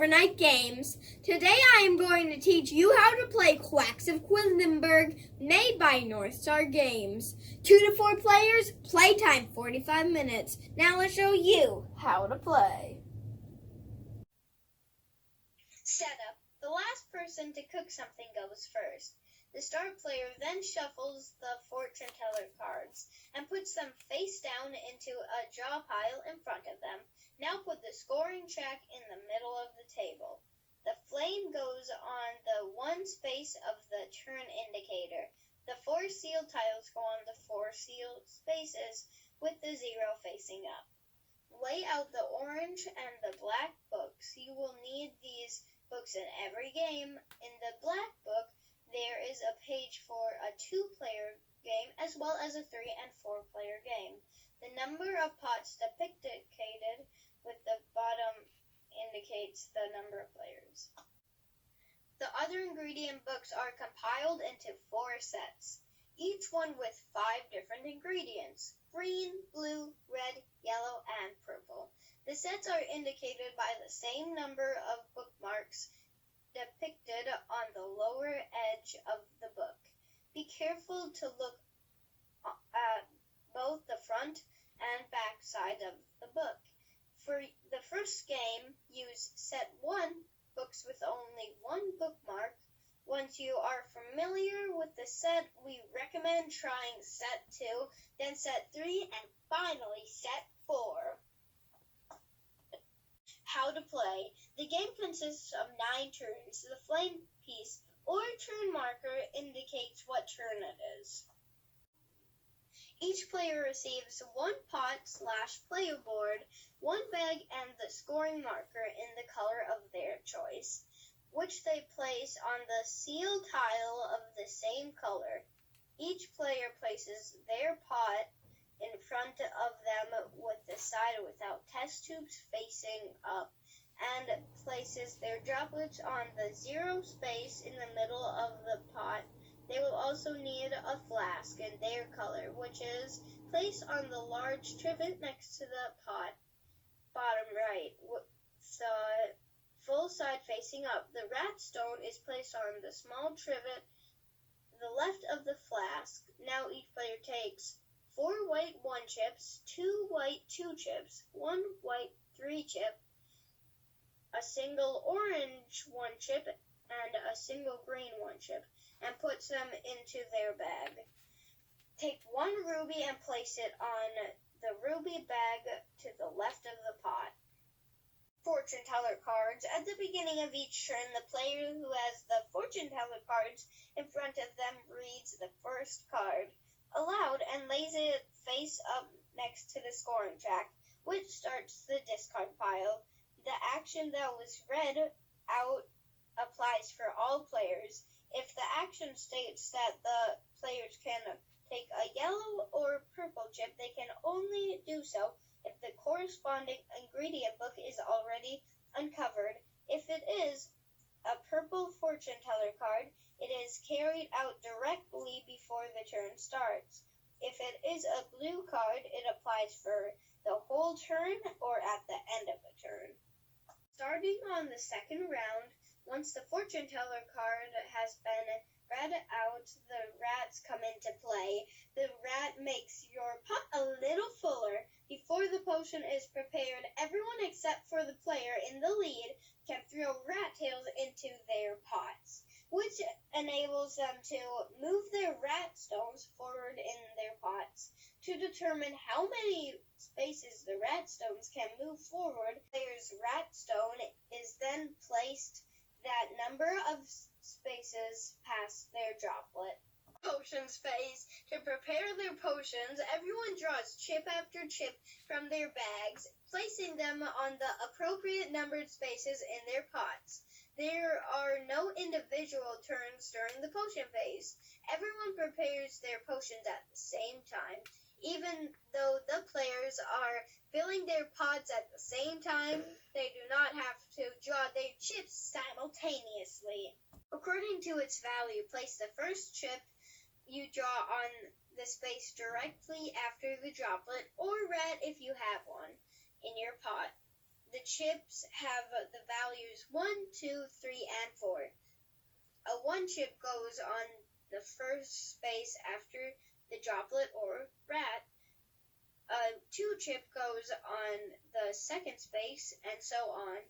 overnight games. Today I am going to teach you how to play Quacks of Quedlinburg, made by North Star Games. 2 to 4 players, playtime 45 minutes. Now let's show you how to play. Setup. The last person to cook something goes first. The start player then shuffles the fortune teller cards and puts them face down into a draw pile in front of them. Now put the scoring track in the middle of the table. The flame goes on the one space of the turn indicator. The 4 sealed tiles go on the 4 sealed spaces with the 0 facing up. Lay out the orange and the black books. You will need these books in every game. In the black book, there is a page for a 2-player game as well as a 3- and 4-player game. The number of pots depicted with the bottom indicates the number of players. The other ingredient books are compiled into 4 sets, each one with 5 different ingredients: green, blue, red, yellow, and purple. The sets are indicated by the same number of bookmarks depicted on the lower edge of the book. Be careful to look at both the front and back side of the book. For the first game, use set 1, books with only 1 bookmark. Once you are familiar with the set, we recommend trying set 2, then set 3, and finally set 4. How to play. The game consists of 9 turns. The flame piece or turn marker indicates what turn it is. Each player receives 1 pot/player board, 1 bag, and the scoring marker in the color of their choice, which they place on the sealed tile of the same color. Each player places their pot in front of them with the side without test tubes facing up, and places their droplets on the 0 space in the middle of the pot. They will also need a flask in their color, which is placed on the large trivet next to the pot, bottom right, with the full side facing up. The rat stone is placed on the small trivet, the left of the flask. Now each player takes 4 white 1 chips, 2 white 2 chips, 1 white 3 chip, a single orange 1 chip, and a single green 1 chip, and puts them into their bag. Take 1 ruby and place it on the ruby bag to the left of the pot. Fortune teller cards. At the beginning of each turn, the player who has the fortune teller cards in front of them reads the first card aloud and lays it face up next to the scoring track, which starts the discard pile. The action that was read out applies for all players. If the action states that the players can take a yellow or purple chip, they can only do so if the corresponding ingredient book is already uncovered. If it is a purple fortune teller card, it is carried out directly before the turn starts. If it is a blue card, it applies for the whole turn or at the end of the turn. Starting on the second round, once the fortune teller card has been read out, the rats come into play. The rat makes your pot a little fuller. Before the potion is prepared, everyone except for the player in the lead can throw rat tails into their pots, which enables them to move their rat stones forward in their pots. To determine how many spaces the rat stones can move forward, the player's rat stone is then placed that number of spaces past their droplet. Potions phase. To prepare their potions, everyone draws chip after chip from their bags, placing them on the appropriate numbered spaces in their pots. There are no individual turns during the potion phase. Everyone prepares their potions at the same time. Even though the players are filling their pots at the same time, they do not have to draw their chips simultaneously. According to its value, place the first chip you draw on the space directly after the droplet, or rat if you have one, in your pot. The chips have the values 1, 2, 3, and 4. A 1 chip goes on the first space after the droplet or rat. A 2 chip goes on the second space, and so on.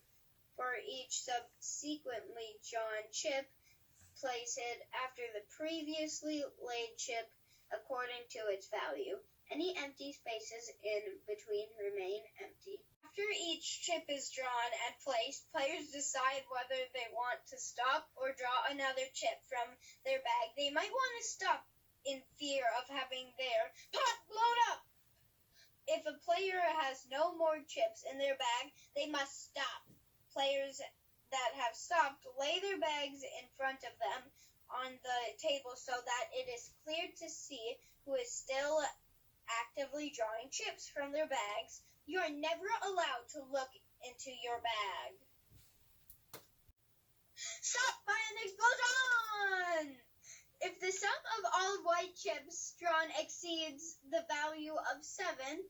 For each subsequently drawn chip, place it after the previously laid chip according to its value. Any empty spaces in between remain empty. After each chip is drawn and placed, players decide whether they want to stop or draw another chip from their bag. They might want to stop in fear of having their pot blown up. If a player has no more chips in their bag, they must stop. Players that have stopped lay their bags in front of them on the table so that it is clear to see who is still actively drawing chips from their bags. You are never allowed to look into your bag. Stop by an explosion! If the sum of all white chips drawn exceeds the value of 7,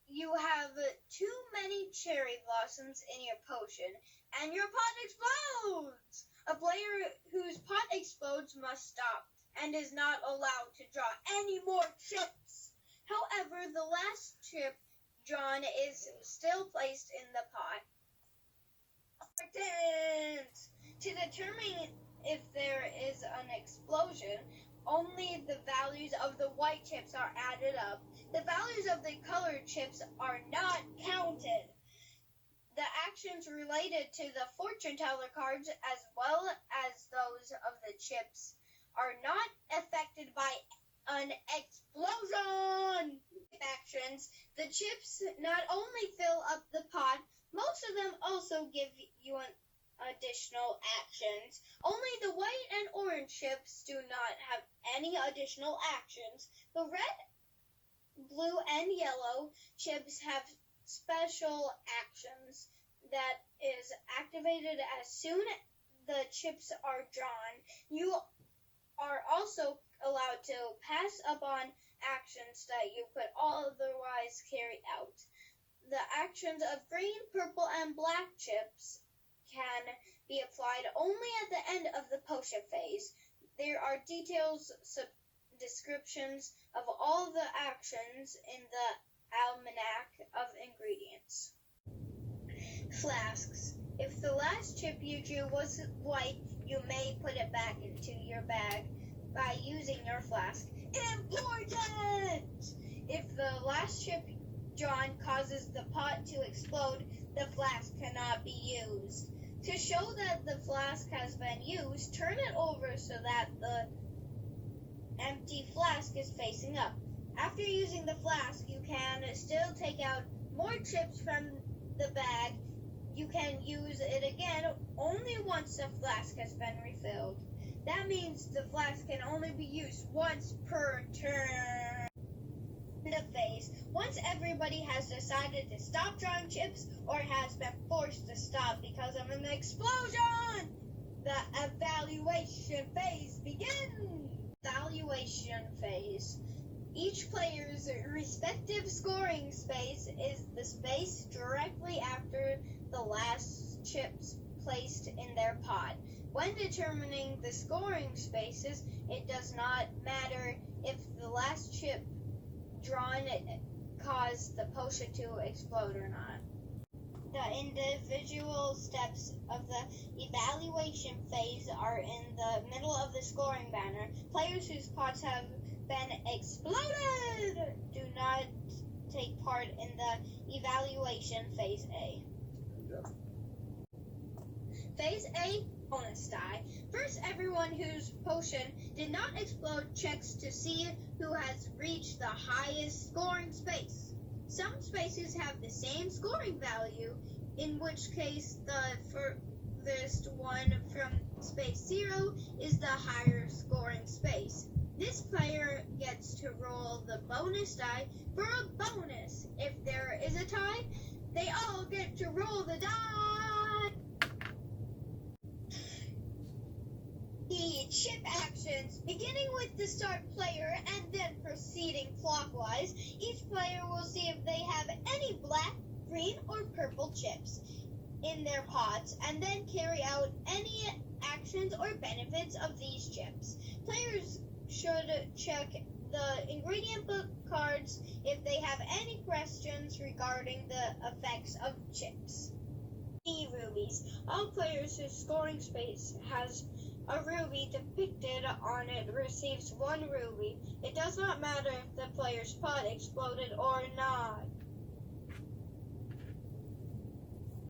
you have too many cherry blossoms in your potion, and your pot explodes! A player whose pot explodes must stop, and is not allowed to draw any more chips. However, the last chip drawn is still placed in the pot. Important! To determine if there is an explosion, only the values of the white chips are added up. The values of the colored chips are not counted. The actions related to the fortune teller cards, as well as those of the chips, are not affected by an explosion. Actions. The chips not only fill up the pot, most of them also give you an additional actions. Only the white and orange chips do not have any additional actions. The red, blue, and yellow chips have special actions that is activated as soon as the chips are drawn. You are also allowed to pass upon actions that you could otherwise carry out. The actions of green, purple, and black chips can be applied only at the end of the potion phase. There are details, descriptions of all the actions in the almanac of ingredients. Flasks. If the last chip you drew was white, you may put it back into your bag by using your flask. Important! If the last chip drawn causes the pot to explode, the flask cannot be used. To show that the flask has been used, turn it over so that the empty flask is facing up. After using the flask, you can still take out more chips from the bag. You can use it again only once the flask has been refilled. That means the flask can only be used once per turn. End of phase. Once everybody has decided to stop drawing chips or has been forced to stop because of an explosion, the evaluation phase begins. Evaluation phase. Each player's respective scoring space is the space directly after the last chips placed in their pot. When determining the scoring spaces, it does not matter if the last chip drawn caused the potion to explode or not. The individual steps of the evaluation phase are in the middle of the scoring banner. Players whose pots have been exploded do not take part in the evaluation phase A. Phase A, bonus die. First, everyone whose potion did not explode checks to see who has reached the highest scoring space. Some spaces have the same scoring value, in which case the furthest one from space 0 is the higher scoring space. This player gets to roll the bonus die for a bonus. If there is a tie, they all get to roll the die. The chip actions, beginning with the start player and then proceeding clockwise. Each player will see if they have any black, green, or purple chips. in their pots and then carry out any actions or benefits of these chips. Players should check the ingredient book cards if they have any questions regarding the effects of chips. Rubies. All players whose scoring space has a ruby depicted on it receives 1 ruby. It does not matter if the player's pot exploded or not.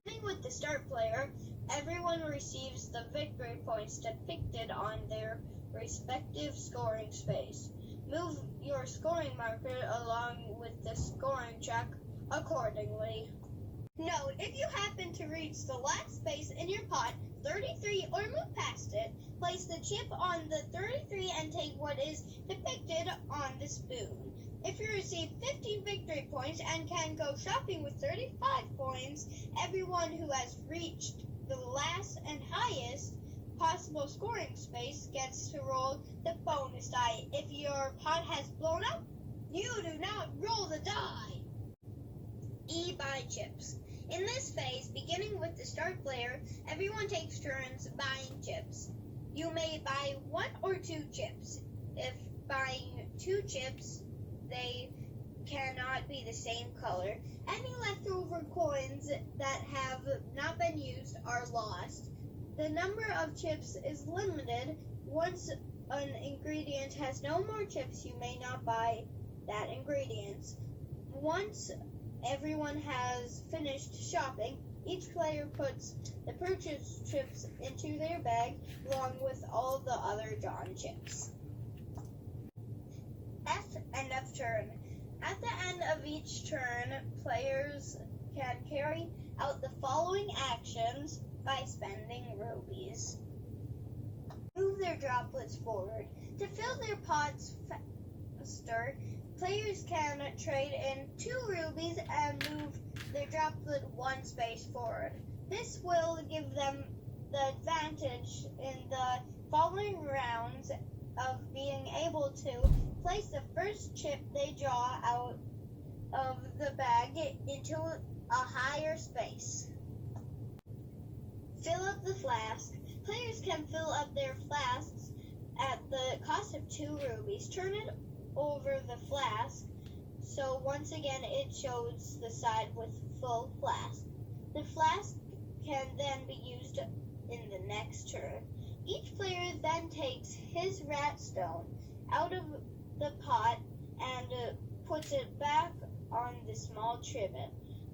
Beginning with the start player, everyone receives the victory points depicted on their respective scoring space. Move your scoring marker along with the scoring check accordingly. Note, if you happen to reach the last space in your pot, 33, or move past it, place the chip on the 33 and take what is depicted on the spoon. If you receive 15 victory points and can go shopping with 35 points, everyone who has reached the last and highest possible scoring space gets to roll the bonus die. If your pot has blown up, you do not roll the die. Buy chips. In this phase, beginning with the start player, everyone takes turns buying chips. You may buy 1 or 2 chips. If buying 2 chips, they cannot be the same color. Any leftover coins that have not been used are lost. The number of chips is limited. Once an ingredient has no more chips, you may not buy that ingredient. Once everyone has finished shopping, each player puts the purchased chips into their bag along with all the other drawn chips. End of turn. At the end of each turn, players can carry out the following actions by spending rubies. Move their droplets forward. To fill their pots faster, players can trade in 2 rubies and move their droplet 1 space forward. This will give them the advantage in the following rounds of being able to place the first chip they draw out of the bag into a higher space. Fill up the flask. Players can fill up their flasks at the cost of 2 rubies. Turn it over the flask, so once again it shows the side with full flask. The flask can then be used in the next turn. Each player then takes his rat stone out of the pot and puts it back on the small trivet.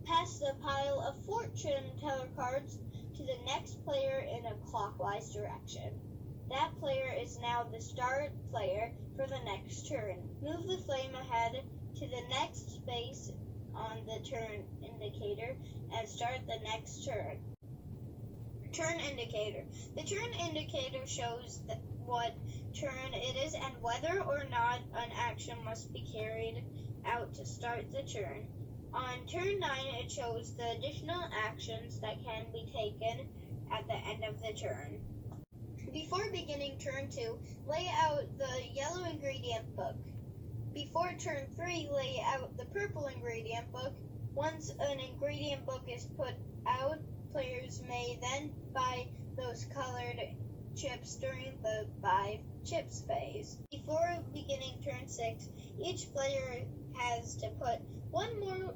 Pass the pile of fortune teller cards to the next player in a clockwise direction. That player is now the start player for the next turn. Move the flame ahead to the next space on the turn indicator and start the next turn. Turn indicator. The turn indicator shows what turn it is and whether or not an action must be carried out to start the turn. On turn 9, it shows the additional actions that can be taken at the end of the turn. Before beginning turn 2, lay out the yellow ingredient book. Before turn 3, lay out the purple ingredient book. Once an ingredient book is put out, players may then buy those colored chips during the buy chips phase. Before beginning turn 6, each player has to put 1 more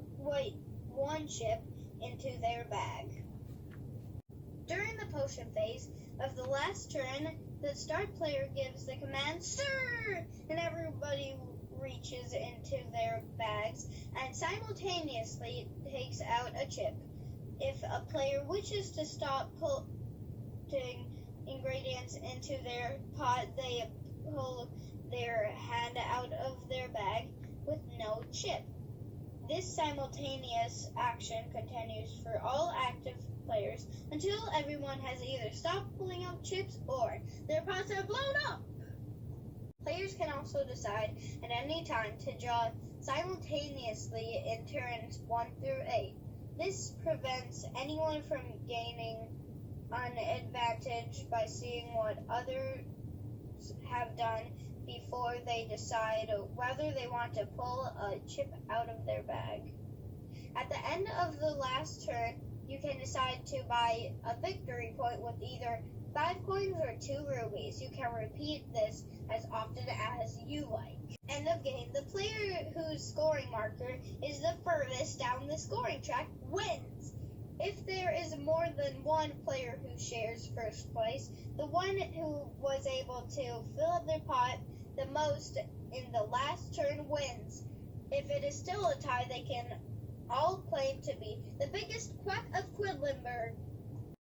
one chip into their bag. During the potion phase of the last turn, the start player gives the command "Stir!" and everybody reaches into their bags and simultaneously takes out a chip. If a player wishes to stop putting ingredients into their pot, they pull their hand out of their bag with no chip. This simultaneous action continues for all active players until everyone has either stopped pulling out chips or their pots are blown up. Players can also decide at any time to draw simultaneously in turns 1 through 8. This prevents anyone from gaining an advantage by seeing what others have done before they decide whether they want to pull a chip out of their bag. At the end of the last turn, you can decide to buy a victory point with either 5 coins or 2 rubies. You can repeat this as often as you like. End of game. The player whose scoring marker is the furthest down the scoring track wins. If there is more than one player who shares first place, the one who was able to fill up their pot the most in the last turn wins. If it is still a tie, they can all claim to be the biggest Quack of Quedlinburg.